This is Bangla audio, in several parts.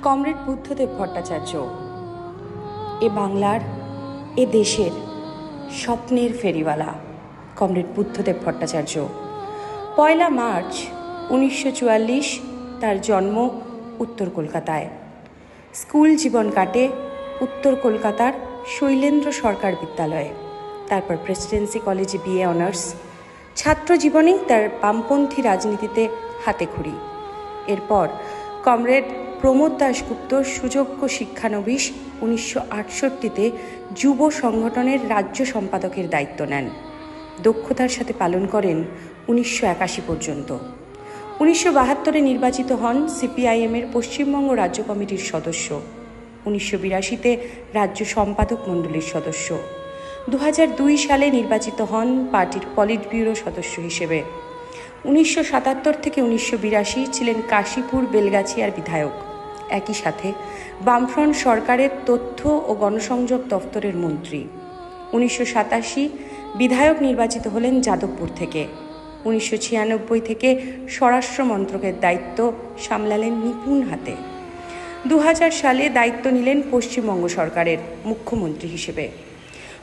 কমরেড বুদ্ধদেব ভট্টাচার্য এ বাংলার, এ দেশের স্বপ্নের ফেরিওয়ালা কমরেড বুদ্ধদেব ভট্টাচার্য। 1 মার্চ 1944 তার জন্ম উত্তর কলকাতায়। স্কুল জীবন কাটে উত্তর কলকাতার শৈলেন্দ্র সরকার বিদ্যালয়ে, তারপর প্রেসিডেন্সি কলেজে বিএ অনার্স। ছাত্র জীবনেই তার বামপন্থী রাজনীতিতে হাতেখড়ি। এরপর কমরেড প্রমোদ দাশগুপ্ত সুযোগ্য শিক্ষানবিশ 1968-তে যুব সংগঠনের রাজ্য সম্পাদকের দায়িত্ব নেন। দক্ষতার সাথে পালন করেন 1981 পর্যন্ত। 1972-এ নির্বাচিত হন সিপিআইএমের পশ্চিমবঙ্গ রাজ্য কমিটির সদস্য। 1982-তে রাজ্য সম্পাদক মণ্ডলীর সদস্য। 2002 সালে নির্বাচিত হন পার্টির পলিট ব্যুরো সদস্য হিসেবে। 1977 থেকে 1982 ছিলেন কাশীপুর বেলগাছিয়ার বিধায়ক। একই সাথে বামফ্রন্ট সরকারের তথ্য ও গণসংযোগ দফতরের মন্ত্রী। 1987 বিধায়ক নির্বাচিত হলেন যাদবপুর থেকে। 1996 থেকে স্বরাষ্ট্র মন্ত্রকের দায়িত্ব সামলালেন নিপুণ হাতে। 2000 সালে দায়িত্ব নিলেন পশ্চিমবঙ্গ সরকারের মুখ্যমন্ত্রী হিসেবে।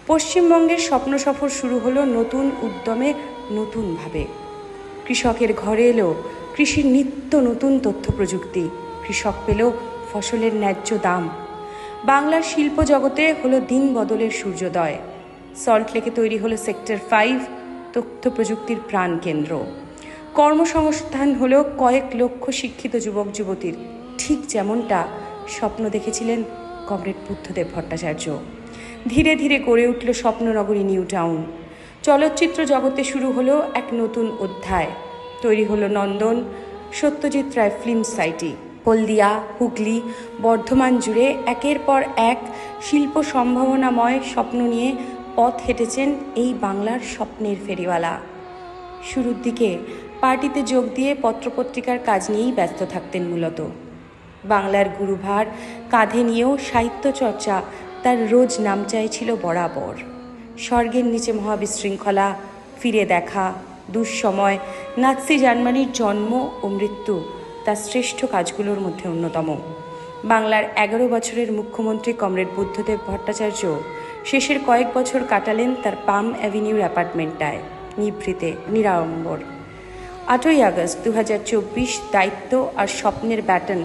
পশ্চিমবঙ্গের স্বপ্ন সফর শুরু হলো নতুন উদ্যমে, নতুনভাবে। কৃষকের ঘরে এলো কৃষির নিত্য নতুন তথ্য প্রযুক্তি। কৃষক পেল ফসলের ন্যায্য দাম। বাংলার শিল্প জগতে হলো দিন বদলের সূর্যোদয়। সল্টলেকে তৈরি হলো সেক্টর 5, তথ্য প্রযুক্তির প্রাণকেন্দ্র। কর্মসংস্থান হলো কয়েক লক্ষ শিক্ষিত যুবক যুবতীর, ঠিক যেমনটা স্বপ্ন দেখেছিলেন কমরেড বুদ্ধদেব ভট্টাচার্য। ধীরে ধীরে গড়ে উঠল স্বপ্ননগরী নিউ টাউন। চলচ্চিত্র জগতে শুরু হলো এক নতুন অধ্যায়। তৈরি হলো নন্দন, সত্যজিৎ রায় ফিল্ম সোসাইটি। হলদিয়া, হুগলি, বর্ধমান জুড়ে একের পর এক শিল্প সম্ভাবনাময় স্বপ্ন নিয়ে পথ হেঁটেছেন এই বাংলার স্বপ্নের ফেরিওয়ালা। শুরুর দিকে পার্টিতে যোগ দিয়ে পত্রপত্রিকার কাজ নিয়েই ব্যস্ত থাকতেন মূলত। বাংলার গুরুভার কাঁধে নিয়েও সাহিত্য চর্চা তার রোজ নামচাই ছিল বরাবর। স্বর্গের নিচে মহাবিশৃঙ্খলা, ফিরে দেখা, দুঃসময়, নাৎসি জার্মানির জন্ম ও মৃত্যু তার শ্রেষ্ঠ কাজগুলোর মধ্যে অন্যতম। বাংলার 11 বছরের মুখ্যমন্ত্রী কমরেড বুদ্ধদেব ভট্টাচার্য শেষের কয়েক বছর কাটালেন তার পাম অ্যাভিনিউর অ্যাপার্টমেন্টটায়, নিভৃতে, নিরাড়ম্বর। 8ই আগস্ট 2024 দায়িত্ব আর স্বপ্নের ব্যাটন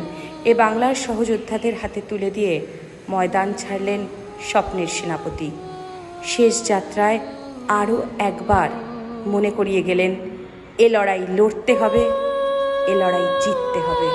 এ বাংলার সহযোদ্ধাদের হাতে তুলে দিয়ে ময়দান ছাড়লেন স্বপ্নের সেনাপতি। শেষ যাত্রায় আরও একবার মনে করিয়ে গেলেন, এ লড়াই লড়তে হবে, এ লড়াই জিততে হবে।